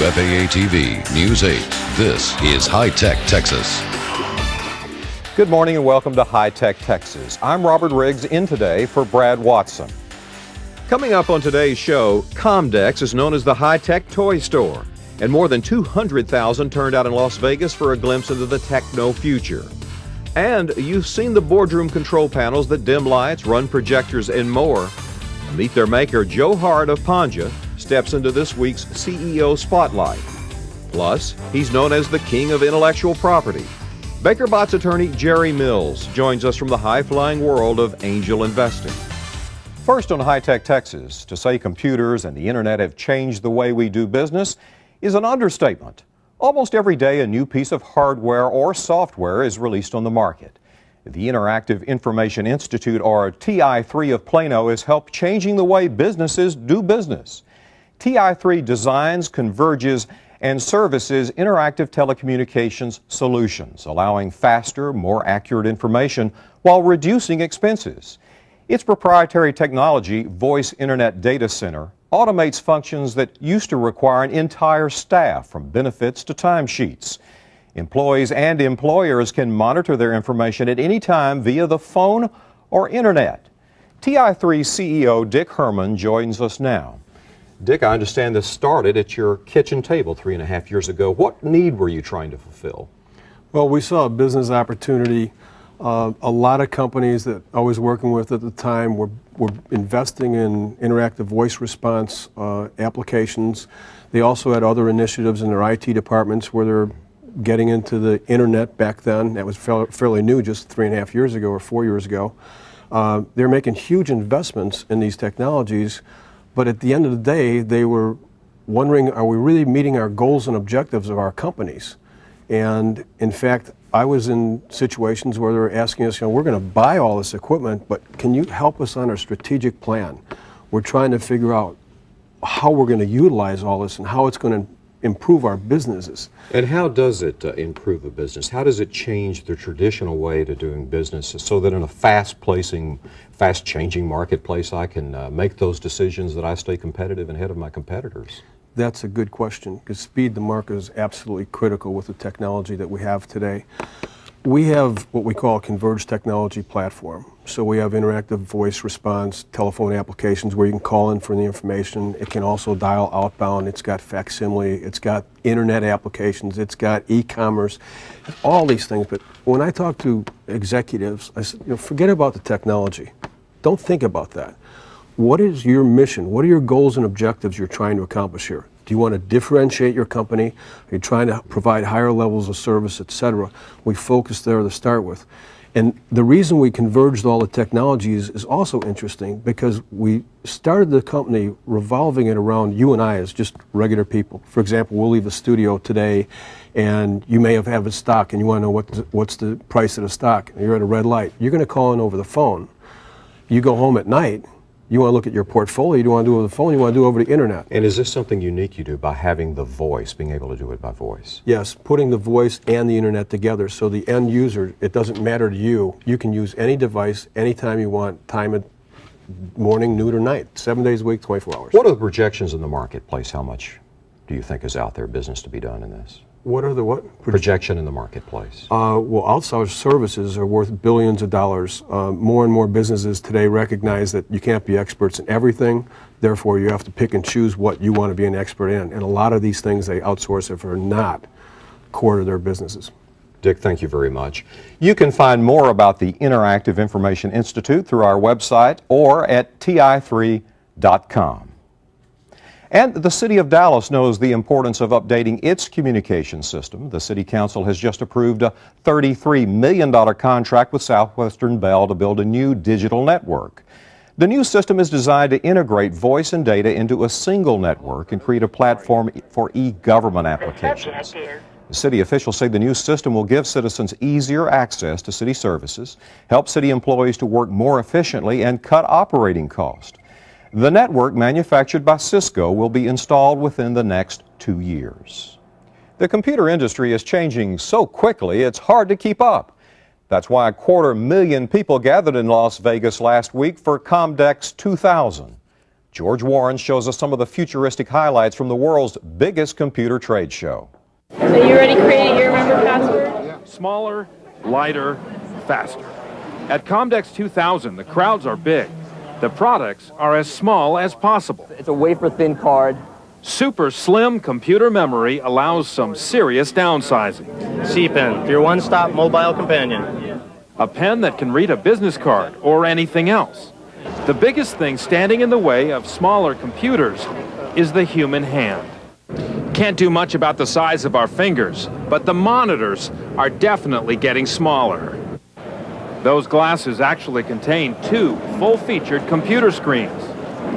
WFAA TV News 8, this is High Tech Texas. Good morning and welcome to High Tech Texas. I'm Robert Riggs, in today for Brad Watson. Coming up on today's show, Comdex is known as the high-tech toy store, and more than 200,000 turned out in Las Vegas for a glimpse into the techno future. And you've seen the boardroom control panels that dim lights, run projectors, and more. Meet their maker, Joe Hart of Panja, steps into this week's CEO Spotlight. Plus, he's known as the king of intellectual property. BakerBot's attorney Jerry Mills joins us from the high-flying world of angel investing. First on High Tech Texas, to say computers and the internet have changed the way we do business is an understatement. Almost every day a new piece of hardware or software is released on the market. The Interactive Information Institute, or TI3 of Plano, has helped changing the way businesses do business. TI3 designs, converges, and services interactive telecommunications solutions, allowing faster, more accurate information while reducing expenses. Its proprietary technology, Voice Internet Data Center, automates functions that used to require an entire staff, from benefits to timesheets. Employees and employers can monitor their information at any time via the phone or internet. TI3 CEO Dick Herman joins us now. Dick, I understand this started at your kitchen table 3.5 years ago. What need were you trying to fulfill? Well, we saw a business opportunity. A lot of companies that I was working with at the time were investing in interactive voice response applications. They also had other initiatives in their IT departments where they're getting into the internet back then. That was fairly new, just 3.5 years ago or 4 years ago. They're making huge investments in these technologies, but at the end of the day, they were wondering, are we really meeting our goals and objectives of our companies? And in fact, I was in situations where they were asking us, we're going to buy all this equipment, but can you help us on our strategic plan? We're trying to figure out how we're going to utilize all this and how it's going to improve our businesses. And how does it improve a business? How does it change the traditional way to doing business so that in a fast-changing marketplace I can make those decisions that I stay competitive and ahead of my competitors? That's a good question, because speed to market is absolutely critical with the technology that we have today. We have what we call a converged technology platform. So we have interactive voice response, telephone applications where you can call in for the information. It can also dial outbound. It's got facsimile. It's got internet applications. It's got e-commerce, all these things. But when I talk to executives, I said, forget about the technology. Don't think about that. What is your mission? What are your goals and objectives you're trying to accomplish here? Do you want to differentiate your company? Are you trying to provide higher levels of service, et cetera? We focus there to start with. And the reason we converged all the technologies is also interesting, because we started the company revolving it around you and I as just regular people. For example, we'll leave a studio today and you may have a stock and you want to know what's the price of the stock. You're at a red light. You're going to call in over the phone. You go home at night. You want to look at your portfolio, you don't want to do it over the phone, you want to do it over the internet. And is this something unique you do by having the voice, being able to do it by voice? Yes, putting the voice and the internet together so the end user, it doesn't matter to you. You can use any device, anytime you want, time of morning, noon, or night, 7 days a week, 24 hours. What are the projections in the marketplace? How much do you think is out there, business to be done in this? What are the what? Projection in the marketplace. Well, outsourced services are worth billions of dollars. More and more businesses today recognize that you can't be experts in everything. Therefore, you have to pick and choose what you want to be an expert in. And a lot of these things they outsource if are not core to their businesses. Dick, thank you very much. You can find more about the Interactive Information Institute through our website or at ti3.com. And the City of Dallas knows the importance of updating its communication system. The City Council has just approved a $33 million contract with Southwestern Bell to build a new digital network. The new system is designed to integrate voice and data into a single network and create a platform for e-government applications. The city officials say the new system will give citizens easier access to city services, help city employees to work more efficiently, and cut operating costs. The network, manufactured by Cisco, will be installed within the next 2 years. The computer industry is changing so quickly it's hard to keep up. That's why 250,000 people gathered in Las Vegas last week for Comdex 2000. George Warren shows us some of the futuristic highlights from the world's biggest computer trade show. So you ready to create your remember password? Smaller, lighter, faster. At Comdex 2000, the crowds are big. The products are as small as possible. It's a wafer-thin card. Super slim computer memory allows some serious downsizing. C-Pen, your one-stop mobile companion. A pen that can read a business card or anything else. The biggest thing standing in the way of smaller computers is the human hand. Can't do much about the size of our fingers, but the monitors are definitely getting smaller. Those glasses actually contain 2 full-featured computer screens.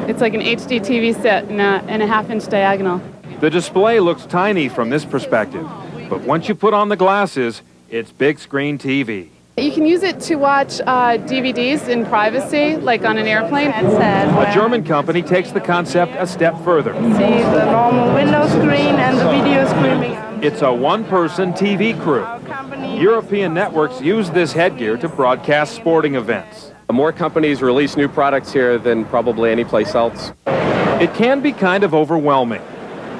It's like an HD TV set in a half-inch diagonal. The display looks tiny from this perspective, but once you put on the glasses, it's big screen TV. You can use it to watch DVDs in privacy, like on an airplane. A German company takes the concept a step further. See the normal window screen and the video screen. It's a one-person TV crew. European networks use this headgear to broadcast sporting events. More companies release new products here than probably any place else. It can be kind of overwhelming,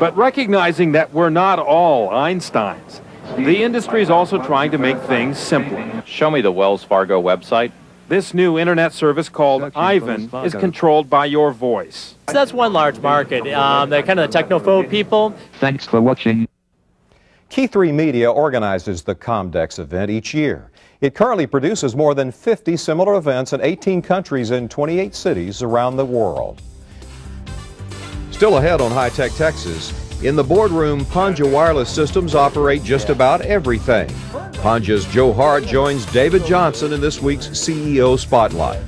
but recognizing that we're not all Einsteins, the industry is also trying to make things simpler. Show me the Wells Fargo website. This new internet service called Ivan is controlled by your voice. So that's one large market. They're kind of the technophobe people. Thanks for watching. Key3 Media organizes the Comdex event each year. It currently produces more than 50 similar events in 18 countries in 28 cities around the world. Still ahead on High Tech Texas, in the boardroom, Panja Wireless Systems operate just about everything. Panja's Joe Hart joins David Johnson in this week's CEO Spotlight.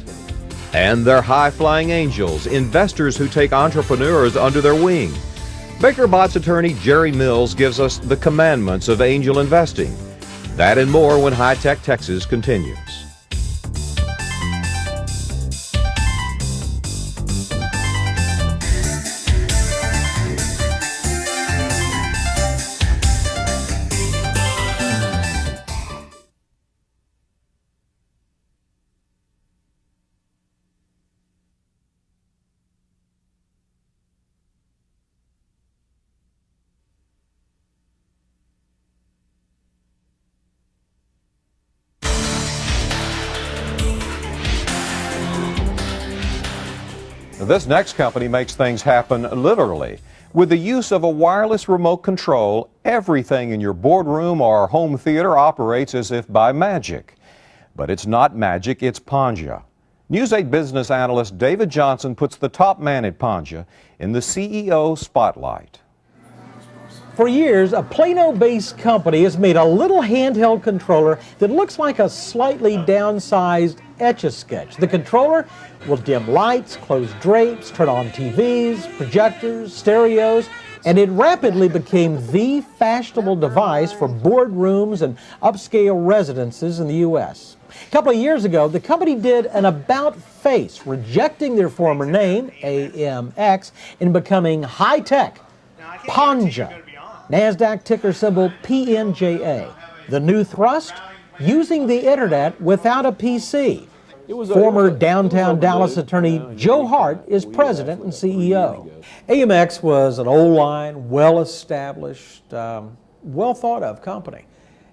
And they're high-flying angels, investors who take entrepreneurs under their wing. Baker Botts attorney Jerry Mills gives us the commandments of angel investing. That and more when High Tech Texas continues. This next company makes things happen literally. With the use of a wireless remote control, everything in your boardroom or home theater operates as if by magic. But it's not magic, it's Panja. News 8 business analyst David Johnson puts the top man at Panja in the CEO Spotlight. For years, a Plano-based company has made a little handheld controller that looks like a slightly downsized Etch-a-Sketch. The controller will dim lights, close drapes, turn on TVs, projectors, stereos, and it rapidly became the fashionable device for boardrooms and upscale residences in the U.S. A couple of years ago, the company did an about-face, rejecting their former name, AMX, and becoming high-tech, Panja. NASDAQ ticker symbol PNJA. The new thrust? Using the internet without a PC. Former downtown Dallas attorney Joe Hart is president and CEO. AMX was an old-line, well-established, well-thought-of company.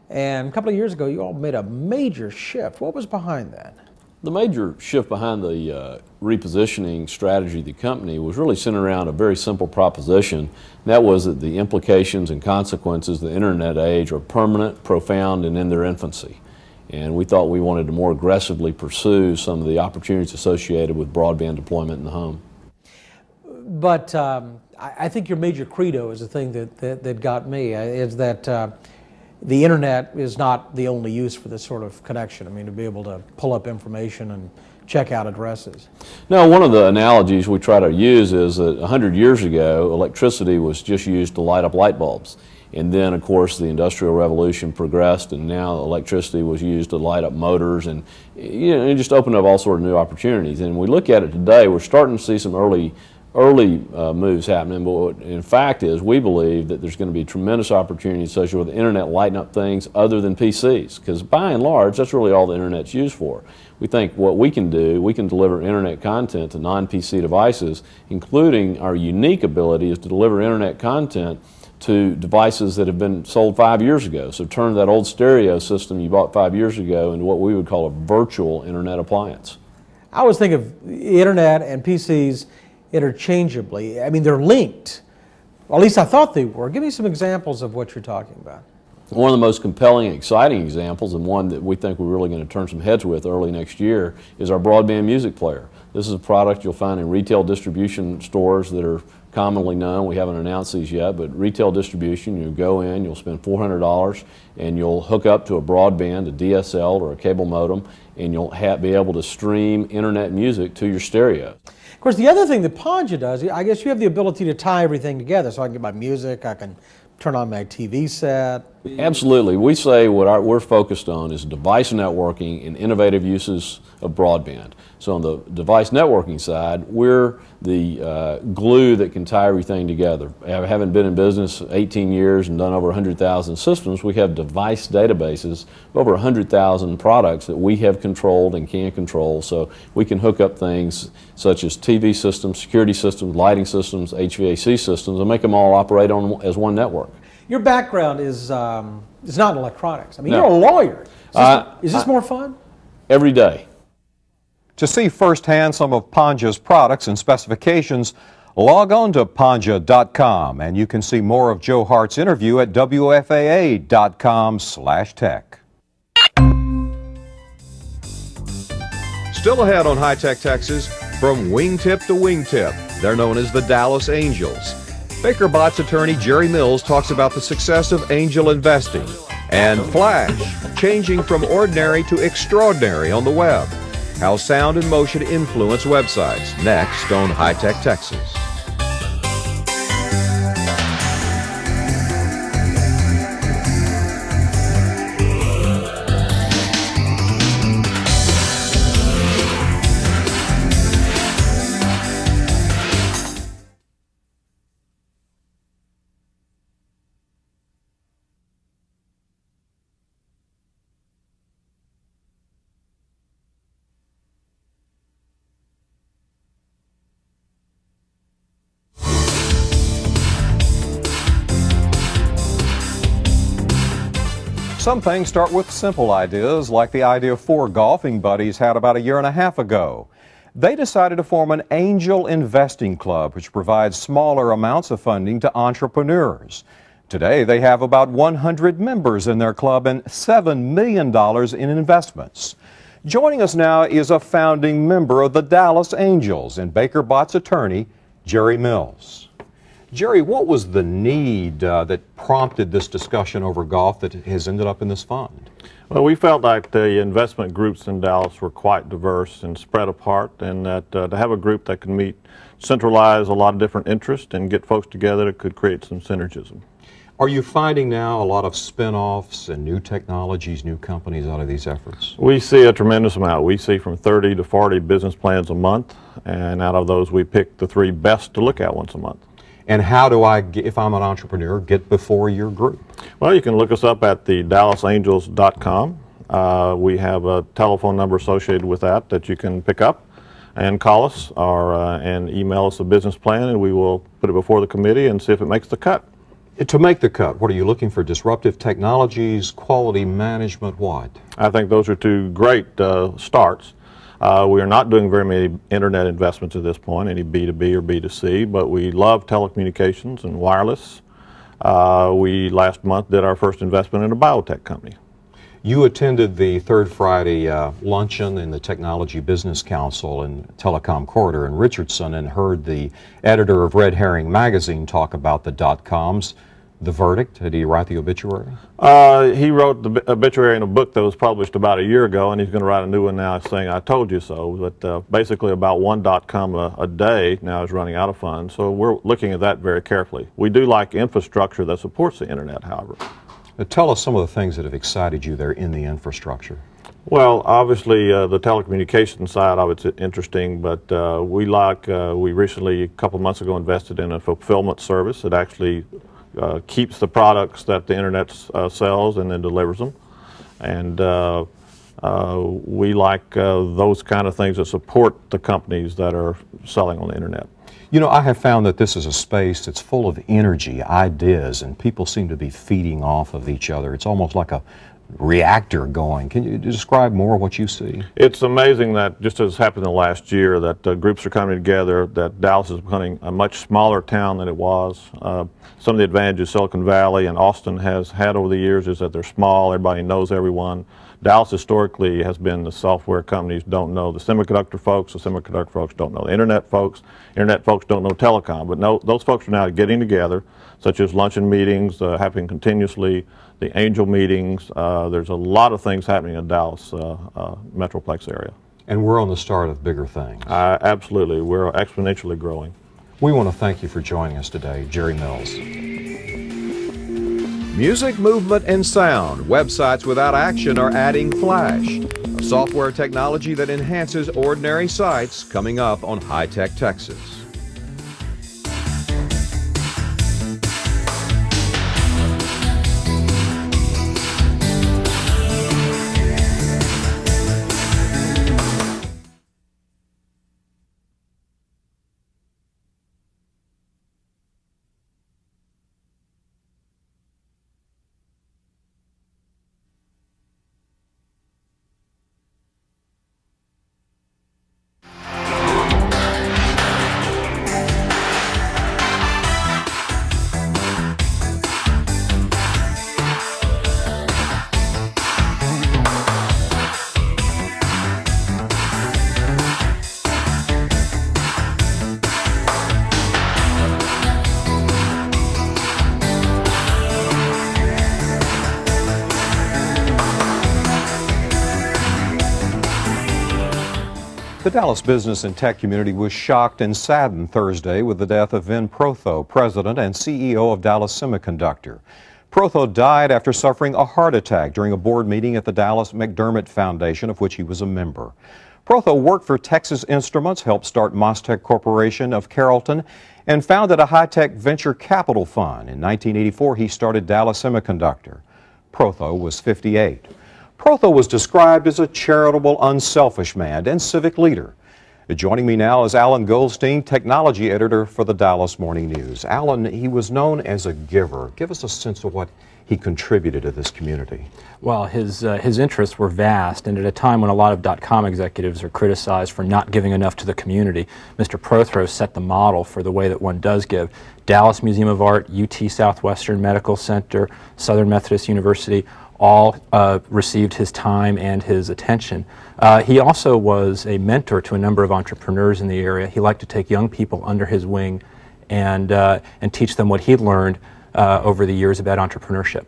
And a couple of years ago, you all made a major shift. What was behind that? The major shift behind the repositioning strategy of the company was really centered around a very simple proposition. And that was that the implications and consequences of the internet age are permanent, profound, and in their infancy. And we thought we wanted to more aggressively pursue some of the opportunities associated with broadband deployment in the home. But I think your major credo is the thing that got me, is that the internet is not the only use for this sort of connection. I mean, to be able to pull up information and check out addresses. Now, one of the analogies we try to use is that 100 years ago, electricity was just used to light up light bulbs. And then, of course, the Industrial Revolution progressed, and now electricity was used to light up motors, and it just opened up all sorts of new opportunities. And we look at it today, we're starting to see some early early moves happening, but what in fact is we believe that there's going to be tremendous opportunity associated with the internet lighting up things other than PCs, because by and large that's really all the internet's used for. We think what we can do, we can deliver internet content to non-PC devices, including our unique ability is to deliver internet content to devices that have been sold 5 years ago. So turn that old stereo system you bought 5 years ago into what we would call a virtual internet appliance. I always think of the internet and PCs interchangeably. I mean, they're linked. Or at least I thought they were. Give me some examples of what you're talking about. One of the most compelling, exciting examples, and one that we think we're really going to turn some heads with early next year, is our broadband music player. This is a product you'll find in retail distribution stores that are commonly known. We haven't announced these yet, but retail distribution, you go in, you'll spend $400, and you'll hook up to a broadband, a DSL or a cable modem, and you'll be able to stream internet music to your stereo. Of course, the other thing that Panja does, I guess you have the ability to tie everything together. So I can get my music, I can turn on my TV set. Absolutely. We say what we're focused on is device networking and innovative uses of broadband. So on the device networking side, we're the glue that can tie everything together. Having been in business 18 years and done over 100,000 systems, we have device databases of over 100,000 products that we have controlled and can control. So we can hook up things such as TV systems, security systems, lighting systems, HVAC systems, and make them all operate as one network. Your background is not in electronics. I mean, No. you're a lawyer. Is this more fun? Every day. To see firsthand some of Panja's products and specifications, log on to panja.com, and you can see more of Joe Hart's interview at wfaa.com/tech. Still ahead on High Tech Texas, from wingtip to wingtip, they're known as the Dallas Angels. Baker Botts attorney Jerry Mills talks about the success of angel investing, and Flash, changing from ordinary to extraordinary on the web. How sound and motion influence websites. Next on High Tech Texas. Some things start with simple ideas, like the idea four golfing buddies had about a year and a half ago. They decided to form an angel investing club, which provides smaller amounts of funding to entrepreneurs. Today, they have about 100 members in their club and $7 million in investments. Joining us now is a founding member of the Dallas Angels and Baker Botts attorney, Jerry Mills. Jerry, what was the need that prompted this discussion over golf that has ended up in this fund? Well, we felt like the investment groups in Dallas were quite diverse and spread apart, and that to have a group that could centralize a lot of different interests and get folks together that could create some synergism. Are you finding now a lot of spin-offs and new technologies, new companies out of these efforts? We see a tremendous amount. We see from 30 to 40 business plans a month, and out of those we pick the 3 best to look at once a month. And how do I, if I'm an entrepreneur, get before your group? Well, you can look us up at the dallasangels.com. We have a telephone number associated with that you can pick up and call us and email us a business plan, and we will put it before the committee and see if it makes the cut. To make the cut, what are you looking for? Disruptive technologies, quality management, what? I think those are 2 great starts. We are not doing very many internet investments at this point, any B2B or B2C, but we love telecommunications and wireless. We last month did our first investment in a biotech company. You attended the Third Friday luncheon in the Technology Business Council in Telecom Corridor in Richardson and heard the editor of Red Herring magazine talk about the dot-coms. The verdict? Did he write the obituary? He wrote the obituary in a book that was published about a year ago, and he's going to write a new one now saying, I told you so. But basically about 1 dot-com a day now is running out of funds, so we're looking at that very carefully. We do like infrastructure that supports the internet, however. Tell us some of the things that have excited you there in the infrastructure. Well, obviously, the telecommunications side of it's interesting, but we recently, a couple months ago, invested in a fulfillment service that actually keeps the products that the internet sells and then delivers them. And we like those kind of things that support the companies that are selling on the internet. You know, I have found that this is a space that's full of energy, ideas, and people seem to be feeding off of each other. It's almost like a reactor going. Can you describe more what you see? It's amazing that, just as happened in the last year, that groups are coming together, that Dallas is becoming a much smaller town than it was. Some of the advantages Silicon Valley and Austin has had over the years is that they're small, everybody knows everyone. Dallas historically has been the software companies don't know the semiconductor folks don't know the internet folks don't know telecom, but no, those folks are now getting together, such as luncheon meetings happening continuously, the angel meetings. There's a lot of things happening in Dallas Metroplex area. And we're on the start of bigger things. Absolutely. We're exponentially growing. We want to thank you for joining us today, Jerry Mills. Music, movement, and sound. Websites without action are adding Flash, a software technology that enhances ordinary sites, coming up on High Tech Texas. The Dallas business and tech community was shocked and saddened Thursday with the death of Vin Protho, president and CEO of Dallas Semiconductor. Protho died after suffering a heart attack during a board meeting at the Dallas McDermott Foundation, of which he was a member. Protho worked for Texas Instruments, helped start Mostech Corporation of Carrollton, and founded a high-tech venture capital fund. In 1984, he started Dallas Semiconductor. Protho was 58. Protho was described as a charitable, unselfish man and civic leader. Joining me now is Alan Goldstein, technology editor for the Dallas Morning News. Alan, he was known as a giver. Give us a sense of what he contributed to this community. Well, his interests were vast, and at a time when a lot of .com executives are criticized for not giving enough to the community, Mr. Protho set the model for the way that one does give. Dallas Museum of Art, UT Southwestern Medical Center, Southern Methodist University, all received his time and his attention. He also was a mentor to a number of entrepreneurs in the area. He liked to take young people under his wing and teach them what he'd learned over the years about entrepreneurship.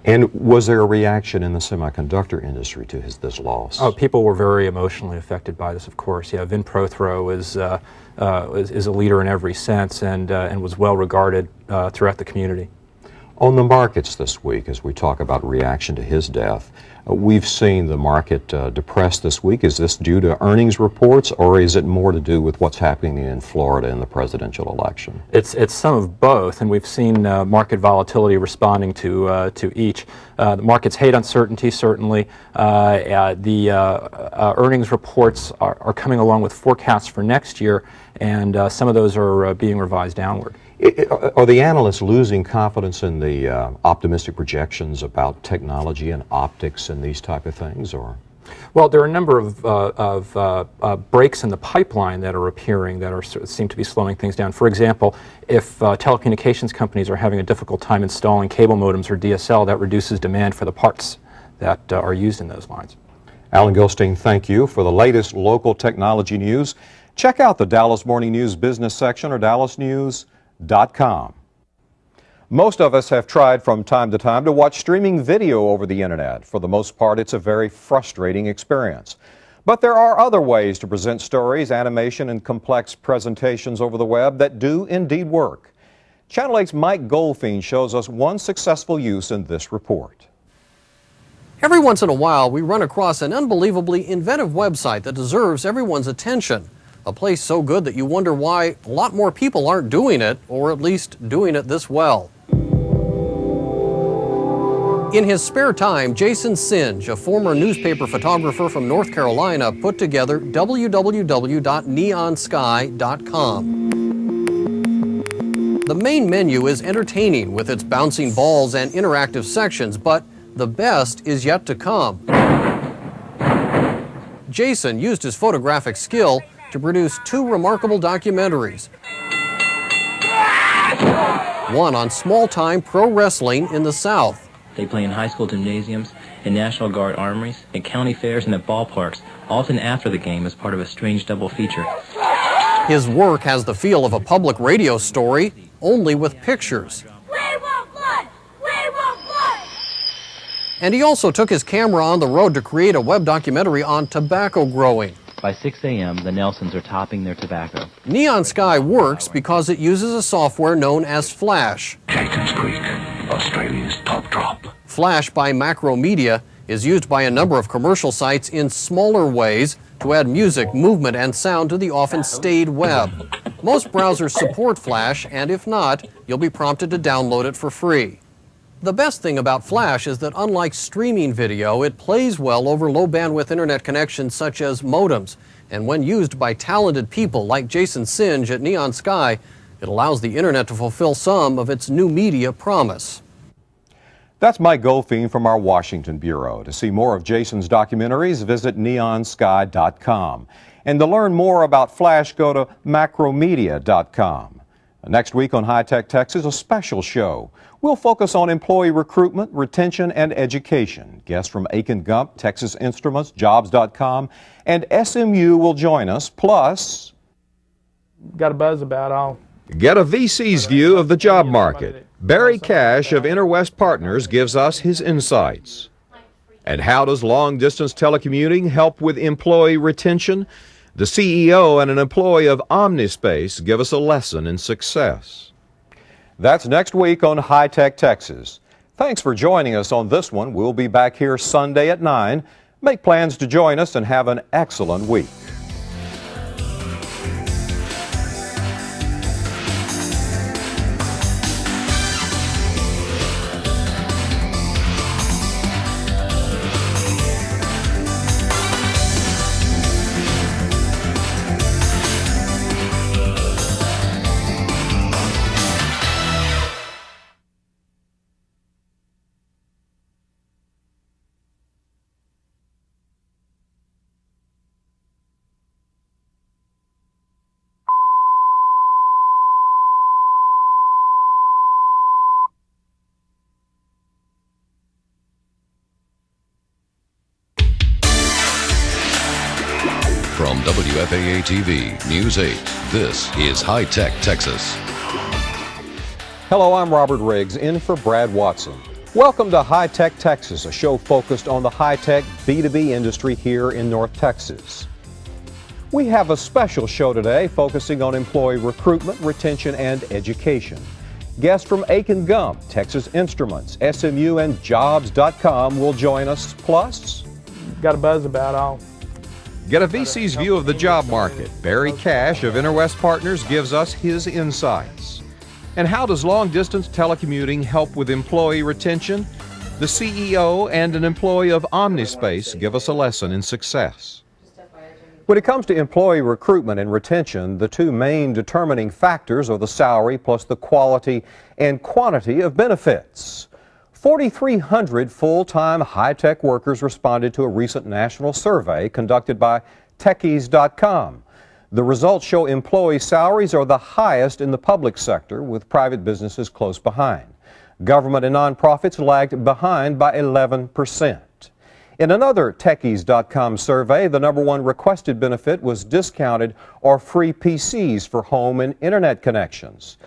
And was there a reaction in the semiconductor industry to this loss? Oh, people were very emotionally affected by this, of course. Yeah, Vin Protho is a leader in every sense and was well regarded throughout the community. On the markets this week, as we talk about reaction to his death, we've seen the market depressed this week. Is this due to earnings reports, or is it more to do with what's happening in Florida in the presidential election? It's some of both, and we've seen market volatility responding to each. The markets hate uncertainty, certainly. The earnings reports are coming along with forecasts for next year, and some of those are being revised downward. Are the analysts losing confidence in the optimistic projections about technology and optics and these type of things, or? Well, there are a number of breaks in the pipeline that are appearing that seem to be slowing things down. For example, if telecommunications companies are having a difficult time installing cable modems or DSL, that reduces demand for the parts that are used in those lines. Alan Goldstein, thank you. For the latest local technology news, check out the Dallas Morning News business section or dallasnews.com. Most of us have tried from time to time to watch streaming video over the internet. For the most part, it's a very frustrating experience. But there are other ways to present stories, animation, and complex presentations over the web that do indeed work. Channel 8's Mike Goldfein shows us one successful use in this report. Every once in a while, we run across an unbelievably inventive website that deserves everyone's attention. A place so good that you wonder why a lot more people aren't doing it, or at least doing it this well. In his spare time, Jason Singe, a former newspaper photographer from North Carolina, put together www.neonsky.com. The main menu is entertaining with its bouncing balls and interactive sections, but the best is yet to come. Jason used his photographic skill to produce 2 remarkable documentaries. One on small-time pro wrestling in the South. They play in high school gymnasiums, in National Guard armories, at county fairs, and at ballparks, often after the game as part of a strange double feature. His work has the feel of a public radio story, only with pictures. We want blood! We want blood! And he also took his camera on the road to create a web documentary on tobacco growing. By 6 a.m., the Nelsons are topping their tobacco. Neon Sky works because it uses a software known as Flash. Clayton's Creek, Australia's top drop. Flash by Macromedia is used by a number of commercial sites in smaller ways to add music, movement, and sound to the often staid web. Most browsers support Flash, and if not, you'll be prompted to download it for free. The best thing about Flash is that unlike streaming video, it plays well over low-bandwidth internet connections such as modems. And when used by talented people like Jason Singe at Neon Sky, it allows the internet to fulfill some of its new media promise. That's Mike Goldfein from our Washington Bureau. To see more of Jason's documentaries, visit neonsky.com. And to learn more about Flash, go to macromedia.com. Next week on High Tech Texas, a special show. We'll focus on employee recruitment, retention, and education. Guests from Aiken Gump, Texas Instruments, Jobs.com, and SMU will join us. Plus, got a buzz about all. Get a VC's view of the job market. Barry Cash of InterWest Partners gives us his insights. And how does long-distance telecommuting help with employee retention? The CEO and an employee of Omnispace give us a lesson in success. That's next week on High Tech Texas. Thanks for joining us on this one. We'll be back here Sunday at 9. Make plans to join us and have an excellent week. From WFAA-TV News 8, this is High Tech Texas. Hello, I'm Robert Riggs, in for Brad Watson. Welcome to High Tech Texas, a show focused on the high-tech B2B industry here in North Texas. We have a special show today focusing on employee recruitment, retention, and education. Guests from Aiken Gump, Texas Instruments, SMU, and Jobs.com will join us. Plus, got a buzz about all. Get a VC's view of the job market. Barry Cash of InterWest Partners gives us his insights. And how does long-distance telecommuting help with employee retention? The CEO and an employee of Omnispace give us a lesson in success. When it comes to employee recruitment and retention, the two main determining factors are the salary plus the quality and quantity of benefits. 4,300 full-time high-tech workers responded to a recent national survey conducted by Techies.com. The results show employee salaries are the highest in the public sector, with private businesses close behind. Government and nonprofits lagged behind by 11%. In another Techies.com survey, the #1 requested benefit was discounted or free PCs for home and internet connections.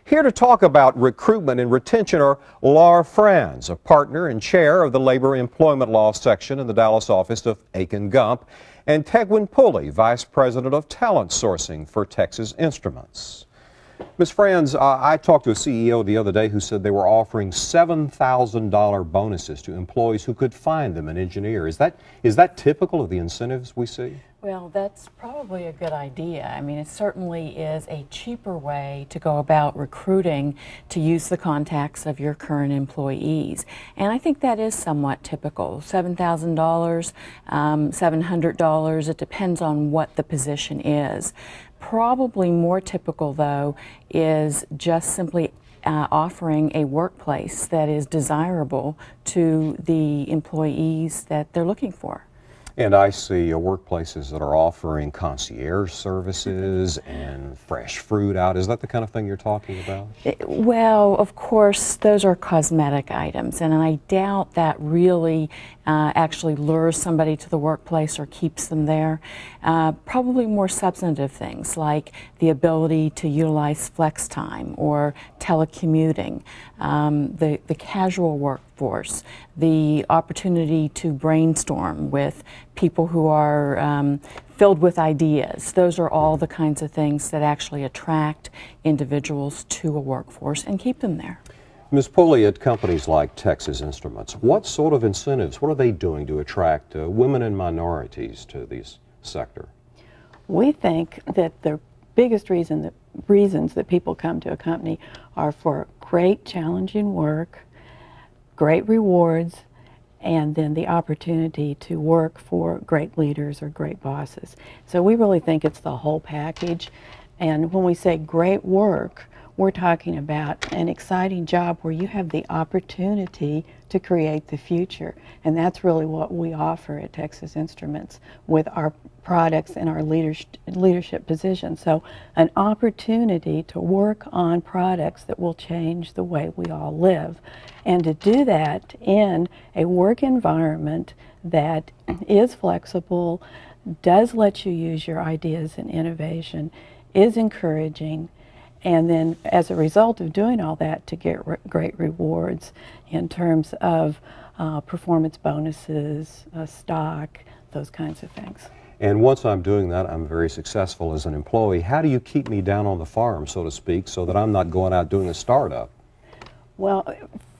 Here to talk about recruitment and retention are Laura Franz, a partner and chair of the Labor Employment Law section in the Dallas office of Aiken Gump, and Tegwin Pulley, vice president of talent sourcing for Texas Instruments. Ms. Franz, I talked to a CEO the other day who said they were offering $7,000 bonuses to employees who could find them an engineer. Is that typical of the incentives we see? Well, that's probably a good idea. I mean, it certainly is a cheaper way to go about recruiting, to use the contacts of your current employees. And I think that is somewhat typical. $7,000, $700, it depends on what the position is. Probably more typical, though, is just simply offering a workplace that is desirable to the employees that they're looking for. And I see workplaces that are offering concierge services and fresh fruit out. Is that the kind of thing you're talking about? Well, of course, those are cosmetic items, and I doubt that really actually lures somebody to the workplace or keeps them there. Probably more substantive things like the ability to utilize flex time or telecommuting, the casual workforce, the opportunity to brainstorm with people who are filled with ideas. Those are all the kinds of things that actually attract individuals to a workforce and keep them there. Ms. Pulley, at companies like Texas Instruments, what sort of incentives, what are they doing to attract women and minorities to this sector? We think that the biggest reasons that people come to a company are for great challenging work, great rewards, and then the opportunity to work for great leaders or great bosses. So we really think it's the whole package. And when we say great work, we're talking about an exciting job where you have the opportunity to create the future. And that's really what we offer at Texas Instruments with our products and our leadership position. So an opportunity to work on products that will change the way we all live. And to do that in a work environment that is flexible, does let you use your ideas and innovation, is encouraging, and then as a result of doing all that, to get great rewards in terms of performance bonuses, stock, those kinds of things. And once I'm doing that, I'm very successful as an employee. How do you keep me down on the farm, so to speak, so that I'm not going out doing a startup? Well,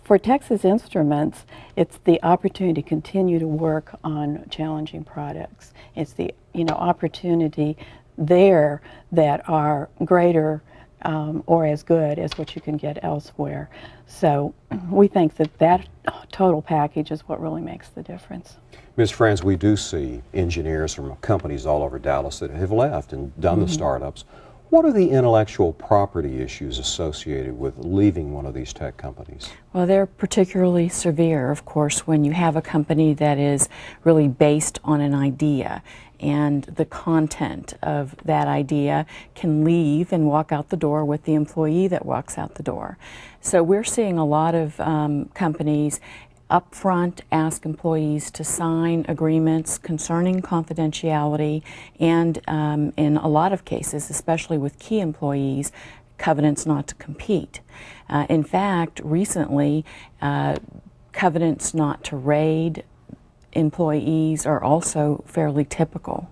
for Texas Instruments, it's the opportunity to continue to work on challenging products. It's the opportunity there that are greater or as good as what you can get elsewhere. So we think that total package is what really makes the difference. Ms. Franz, we do see engineers from companies all over Dallas that have left and done the startups. What are the intellectual property issues associated with leaving one of these tech companies? Well, they're particularly severe, of course, when you have a company that is really based on an idea, and the content of that idea can leave and walk out the door with the employee that walks out the door. So we're seeing a lot of companies upfront ask employees to sign agreements concerning confidentiality, and in a lot of cases, especially with key employees, covenants not to compete. In fact, recently, covenants not to raid employees are also fairly typical.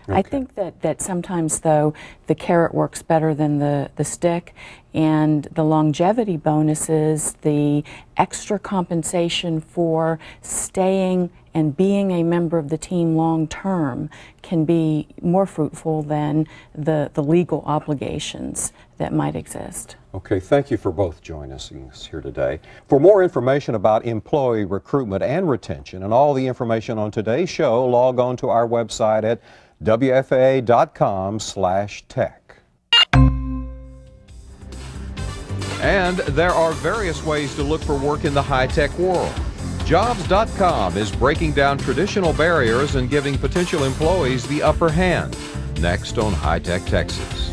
Okay. I think that sometimes, though, the carrot works better than the stick, and the longevity bonuses, the extra compensation for staying and being a member of the team long term, can be more fruitful than the legal obligations that might exist. Okay, thank you for both joining us here today. For more information about employee recruitment and retention and all the information on today's show, log on to our website at WFAA.com/tech. And there are various ways to look for work in the high-tech world. Jobs.com is breaking down traditional barriers and giving potential employees the upper hand. Next on High Tech Texas.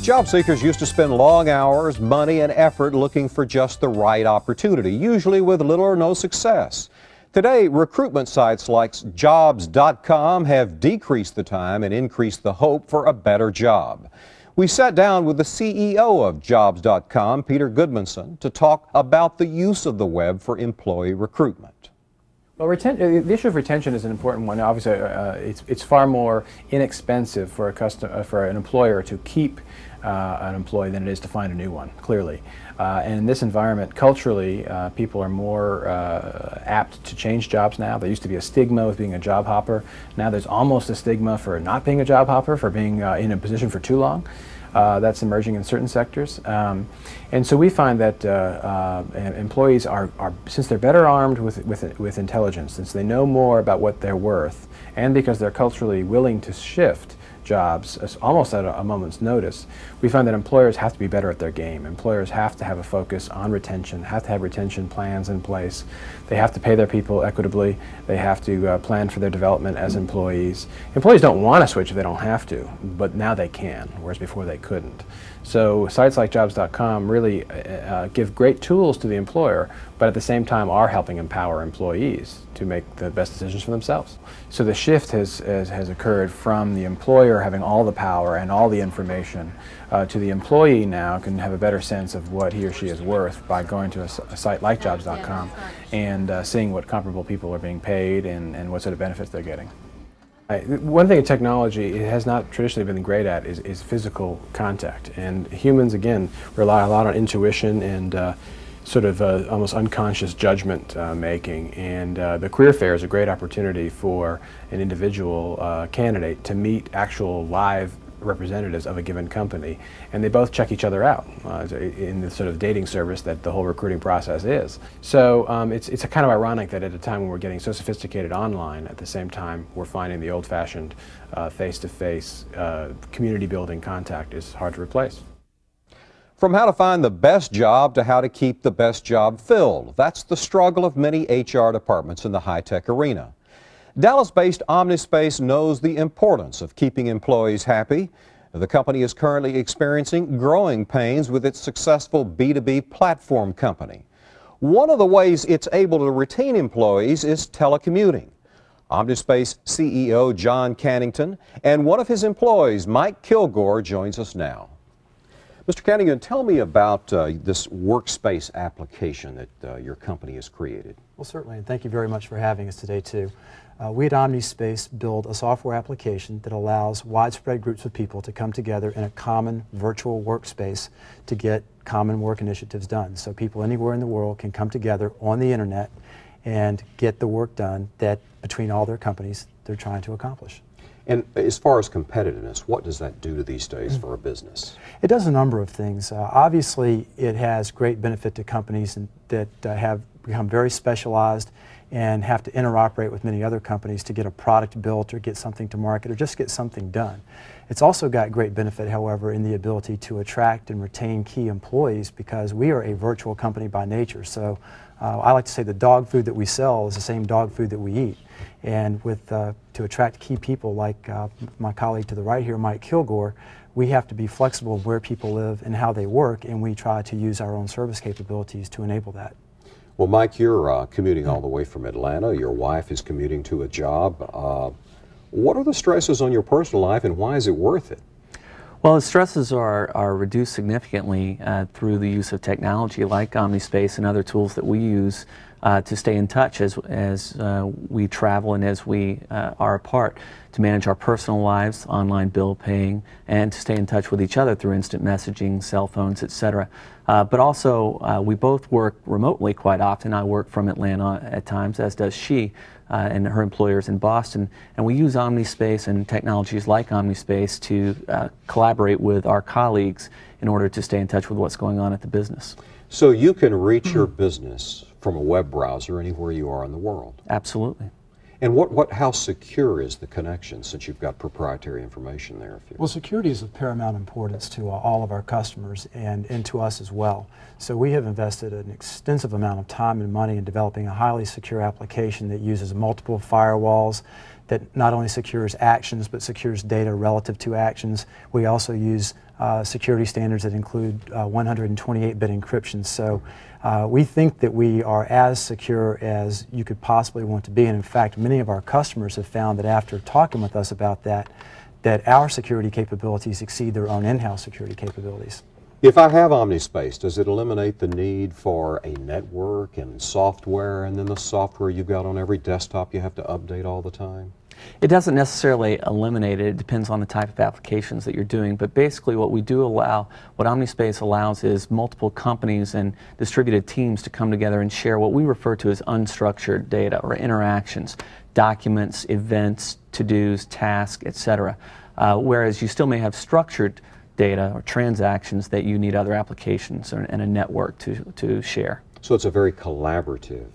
Job seekers used to spend long hours, money, and effort looking for just the right opportunity, usually with little or no success. Today, recruitment sites like Jobs.com have decreased the time and increased the hope for a better job. We sat down with the CEO of Jobs.com, Peter Goodmanson, to talk about the use of the web for employee recruitment. Well, the issue of retention is an important one. Obviously, it's far more inexpensive for for an employer to keep an employee than it is to find a new one, clearly. And in this environment, culturally, people are more apt to change jobs now. There used to be a stigma with being a job hopper. Now there's almost a stigma for not being a job hopper, for being in a position for too long. That's emerging in certain sectors. And so we find that employees are, since they're better armed with intelligence, since they know more about what they're worth, and because they're culturally willing to shift jobs almost at a moment's notice, we find that employers have to be better at their game. Employers have to have a focus on retention, have to have retention plans in place. They have to pay their people equitably. They have to plan for their development as employees. Employees don't want to switch if they don't have to, but now they can, whereas before they couldn't. So sites like Jobs.com really give great tools to the employer, but at the same time are helping empower employees to make the best decisions for themselves. So the shift has occurred from the employer having all the power and all the information to the employee now can have a better sense of what he or she is worth by going to a site like Jobs.com and seeing what comparable people are being paid and what sort of benefits they're getting. One thing in technology it has not traditionally been great at is physical contact, and humans again rely a lot on intuition and sort of almost unconscious judgment making, and the career fair is a great opportunity for an individual candidate to meet actual live representatives of a given company, and they both check each other out in the sort of dating service that the whole recruiting process is. So it's a kind of ironic that at a time when we're getting so sophisticated online, at the same time we're finding the old-fashioned face-to-face community building contact is hard to replace. From how to find the best job to how to keep the best job filled, that's the struggle of many HR departments in the high-tech arena. Dallas-based Omnispace knows the importance of keeping employees happy. The company is currently experiencing growing pains with its successful B2B platform company. One of the ways it's able to retain employees is telecommuting. Omnispace CEO John Cannington and one of his employees, Mike Kilgore, joins us now. Mr. Cannington, tell me about this workspace application that your company has created. Well, certainly, and thank you very much for having us today, too. We at Omnispace build a software application that allows widespread groups of people to come together in a common virtual workspace to get common work initiatives done. So people anywhere in the world can come together on the internet and get the work done that between all their companies they're trying to accomplish. And as far as competitiveness, what does that do these days for a business? It does a number of things. Obviously, it has great benefit to companies that have become very specialized and have to interoperate with many other companies to get a product built or get something to market or just get something done. It's also got great benefit, however, in the ability to attract and retain key employees because we are a virtual company by nature. So I like to say the dog food that we sell is the same dog food that we eat. And with to attract key people like my colleague to the right here, Mike Kilgore, we have to be flexible where people live and how they work, and we try to use our own service capabilities to enable that. Well, Mike, you're commuting all the way from Atlanta. Your wife is commuting to a job. What are the stresses on your personal life, and why is it worth it? Well, the stresses are reduced significantly through the use of technology like Omnispace and other tools that we use to stay in touch as we travel and as we are apart, to manage our personal lives, online bill paying, and to stay in touch with each other through instant messaging, cell phones, etc. But also, we both work remotely quite often. I work from Atlanta at times, as does she, and her employers in Boston. And we use Omnispace and technologies like Omnispace to collaborate with our colleagues in order to stay in touch with what's going on at the business. So you can reach your business from a web browser anywhere you are in the world? Absolutely. And how secure is the connection, since you've got proprietary information there? Well, security is of paramount importance to all of our customers and to us as well. So we have invested an extensive amount of time and money in developing a highly secure application that uses multiple firewalls, that not only secures actions but secures data relative to actions. We also use security standards that include 128-bit encryption. So we think that we are as secure as you could possibly want to be. And in fact, many of our customers have found that after talking with us about that, that our security capabilities exceed their own in-house security capabilities. If I have OmniSpace, does it eliminate the need for a network and software, and then the software you've got on every desktop you have to update all the time? It doesn't necessarily eliminate it. It depends on the type of applications that you're doing. But basically what we do allow, what OmniSpace allows is multiple companies and distributed teams to come together and share what we refer to as unstructured data or interactions, documents, events, to-dos, tasks, etc. Whereas you still may have structured data or transactions that you need other applications and a network to share. So it's a very collaborative,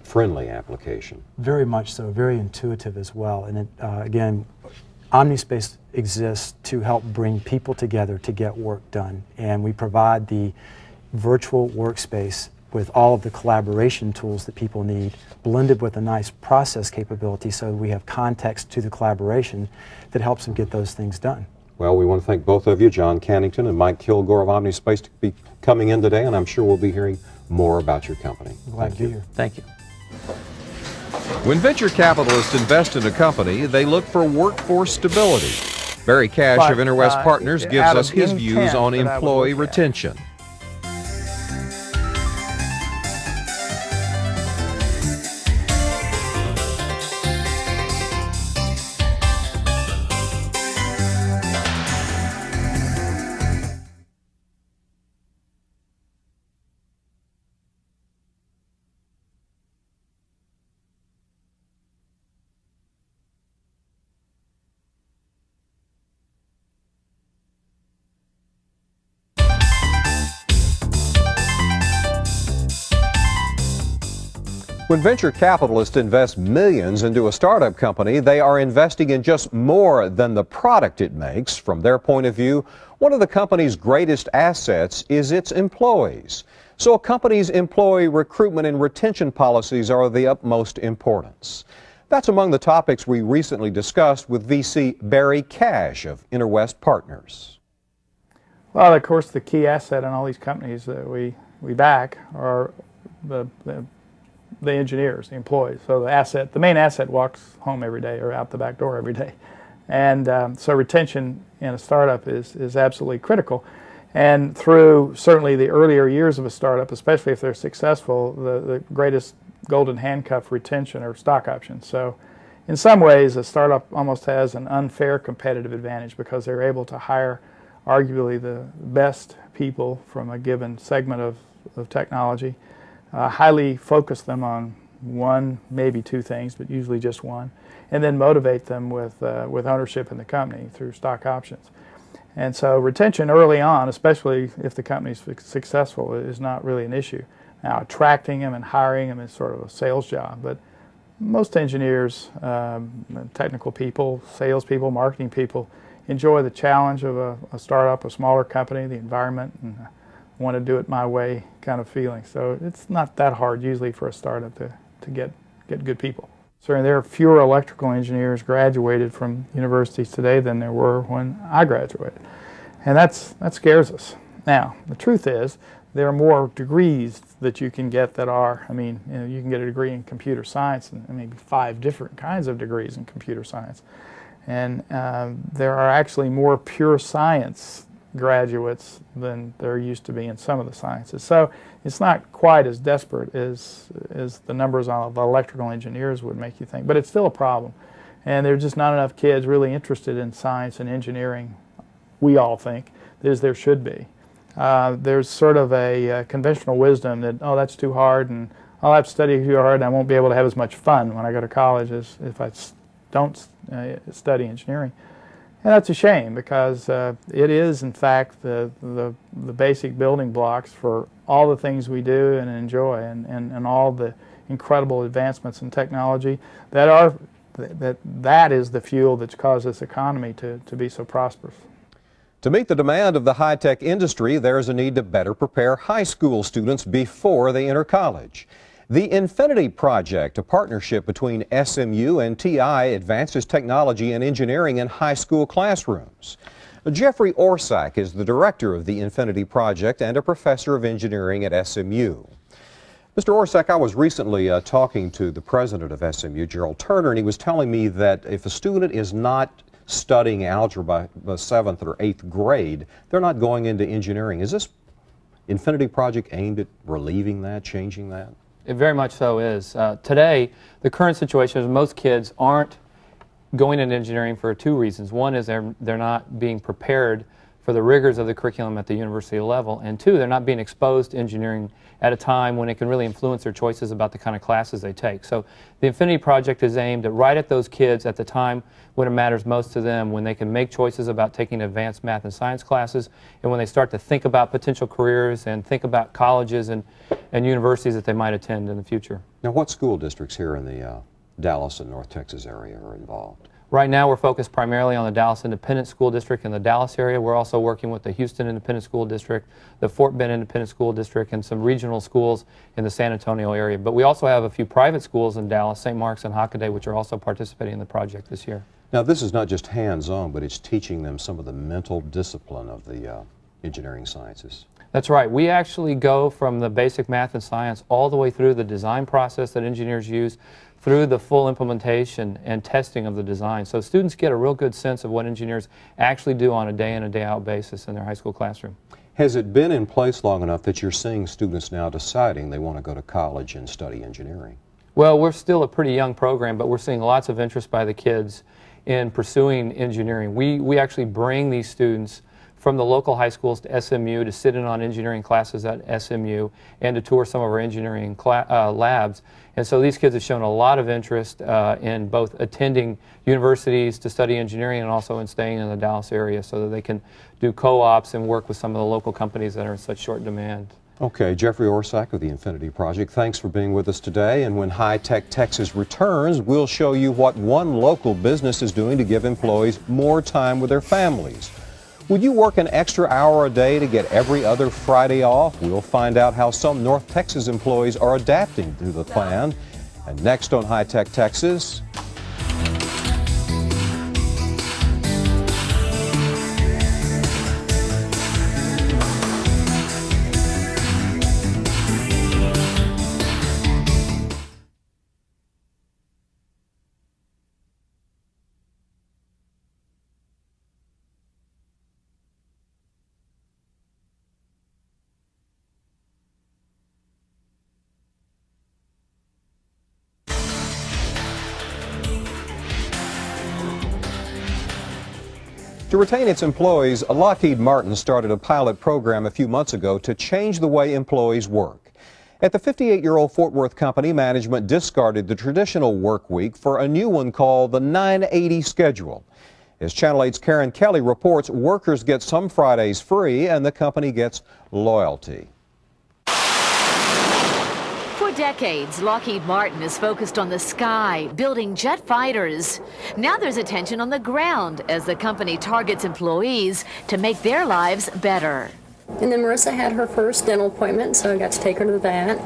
friendly application. Very much so, very intuitive as well. And it, again, OmniSpace exists to help bring people together to get work done. And we provide the virtual workspace with all of the collaboration tools that people need, blended with a nice process capability so we have context to the collaboration that helps them get those things done. Well, we want to thank both of you, John Cannington and Mike Kilgore of OmniSpace, to be coming in today, and I'm sure we'll be hearing more about your company. Glad to be here. Thank you. When venture capitalists invest in a company, they look for workforce stability. Barry Cash of Interwest Partners gives us his views on employee retention. When venture capitalists invest millions into a startup company, they are investing in just more than the product it makes. From their point of view, one of the company's greatest assets is its employees. So a company's employee recruitment and retention policies are of the utmost importance. That's among the topics we recently discussed with VC Barry Cash of Interwest Partners. Well, of course, the key asset in all these companies that we back are the engineers, the employees. So the main asset walks home every day or out the back door every day. And so retention in a startup is absolutely critical. And through certainly the earlier years of a startup, especially if they're successful, the greatest golden handcuff retention are stock options. So in some ways, a startup almost has an unfair competitive advantage because they're able to hire arguably the best people from a given segment of technology, highly focus them on one, maybe two things, but usually just one, and then motivate them with ownership in the company through stock options. And so retention early on, especially if the company's successful, is not really an issue. Now, attracting them and hiring them is sort of a sales job, but most engineers, technical people, salespeople, marketing people enjoy the challenge of a startup, a smaller company, the environment, and want to do it my way kind of feeling. So it's not that hard usually for a startup to get good people. Certainly there are fewer electrical engineers graduated from universities today than there were when I graduated. And that scares us. Now, the truth is there are more degrees that you can get that are, I mean, you can get a degree in computer science and maybe 5 different kinds of degrees in computer science. And there are actually more pure science graduates than there used to be in some of the sciences. So it's not quite as desperate as the numbers of electrical engineers would make you think, but it's still a problem. And there's just not enough kids really interested in science and engineering, we all think, as there should be. There's sort of a conventional wisdom that, oh, that's too hard, and I'll have to study too hard, and I won't be able to have as much fun when I go to college as if I don't study engineering. And that's a shame because it is, in fact, the basic building blocks for all the things we do and enjoy, and all the incredible advancements in technology that is the fuel that's caused this economy to be so prosperous. To meet the demand of the high-tech industry, there is a need to better prepare high school students before they enter college. The Infinity Project, a partnership between SMU and TI, advances technology and engineering in high school classrooms. Jeffrey Orsak is the director of the Infinity Project and a professor of engineering at SMU. Mr. Orsak, I was recently talking to the president of SMU, Gerald Turner, and he was telling me that if a student is not studying algebra the 7th or 8th grade, they're not going into engineering. Is this Infinity Project aimed at relieving that, changing that? It very much so is. Today, the current situation is most kids aren't going into engineering for two reasons. One is they're not being prepared for the rigors of the curriculum at the university level, and two, they're not being exposed to engineering at a time when it can really influence their choices about the kind of classes they take. So the Infinity Project is aimed right at those kids at the time when it matters most to them, when they can make choices about taking advanced math and science classes, and when they start to think about potential careers and think about colleges and universities that they might attend in the future. Now, what school districts here in the Dallas and North Texas area are involved? Right now we're focused primarily on the Dallas Independent School District in the Dallas area. We're also working with the Houston Independent School District, the Fort Bend Independent School District, and some regional schools in the San Antonio area. But we also have a few private schools in Dallas, St. Mark's and Hockaday, which are also participating in the project this year. Now, this is not just hands-on, but it's teaching them some of the mental discipline of the engineering sciences. That's right. We actually go from the basic math and science all the way through the design process that engineers use, through the full implementation and testing of the design. So students get a real good sense of what engineers actually do on a day in and day out basis in their high school classroom. Has it been in place long enough that you're seeing students now deciding they want to go to college and study engineering? Well, we're still a pretty young program, but we're seeing lots of interest by the kids in pursuing engineering. We actually bring these students from the local high schools to SMU to sit in on engineering classes at SMU and to tour some of our engineering labs. And so these kids have shown a lot of interest in both attending universities to study engineering and also in staying in the Dallas area so that they can do co-ops and work with some of the local companies that are in such short demand. Okay, Jeffrey Orsak of the Infinity Project, thanks for being with us today. And when High Tech Texas returns, we'll show you what one local business is doing to give employees more time with their families. Would you work an extra hour a day to get every other Friday off? We'll find out how some North Texas employees are adapting to the plan. And next on High Tech Texas, to retain its employees, Lockheed Martin started a pilot program a few months ago to change the way employees work. At the 58-year-old Fort Worth company, management discarded the traditional work week for a new one called the 980 schedule. As Channel 8's Karen Kelly reports, workers get some Fridays free and the company gets loyalty. For decades, Lockheed Martin has focused on the sky, building jet fighters. Now there's attention on the ground as the company targets employees to make their lives better. And then Marissa had her first dental appointment, so I got to take her to that.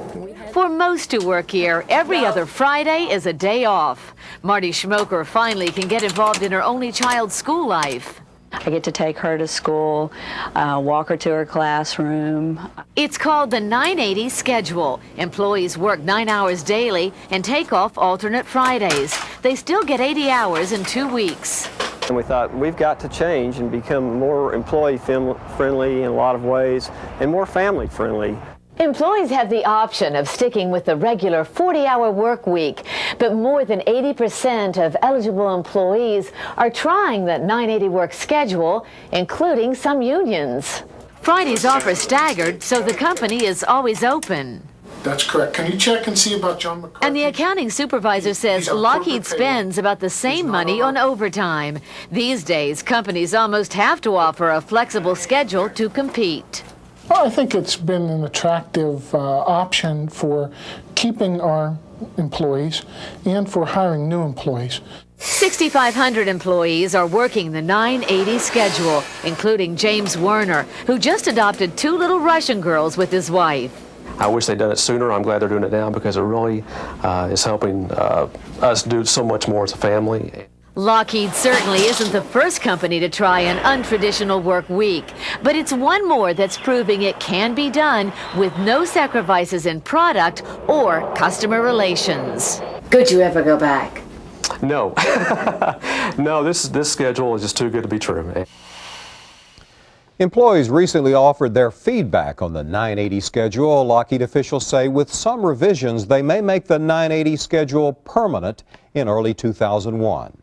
For most who work here, every other Friday is a day off. Marty Schmoker finally can get involved in her only child's school life. I get to take her to school, walk her to her classroom. It's called the 980 schedule. Employees work 9 hours daily and take off alternate Fridays. They still get 80 hours in 2 weeks. And we thought we've got to change and become more employee friendly in a lot of ways and more family friendly. Employees have the option of sticking with the regular 40-hour work week, but more than 80% of eligible employees are trying that 980 work schedule, including some unions. Fridays off are staggered, so the company is always open. That's correct. Can you check and see about John McCarthy? And the accounting supervisor says Lockheed spends about the same money on overtime. These days, companies almost have to offer a flexible schedule to compete. Well, I think it's been an attractive option for keeping our employees and for hiring new employees. 6,500 employees are working the 980 schedule, including James Werner, who just adopted 2 little Russian girls with his wife. I wish they'd done it sooner. I'm glad they're doing it now because it really is helping us do so much more as a family. Lockheed certainly isn't the first company to try an untraditional work week, but it's one more that's proving it can be done with no sacrifices in product or customer relations. Could you ever go back? No. No, this schedule is just too good to be true. Employees recently offered their feedback on the 980 schedule. Lockheed officials say with some revisions, they may make the 980 schedule permanent in early 2001.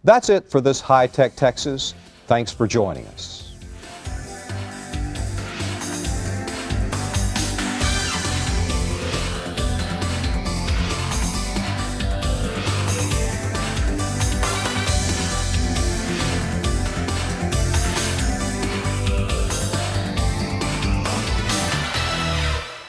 That's it for this High Tech Texas. Thanks for joining us.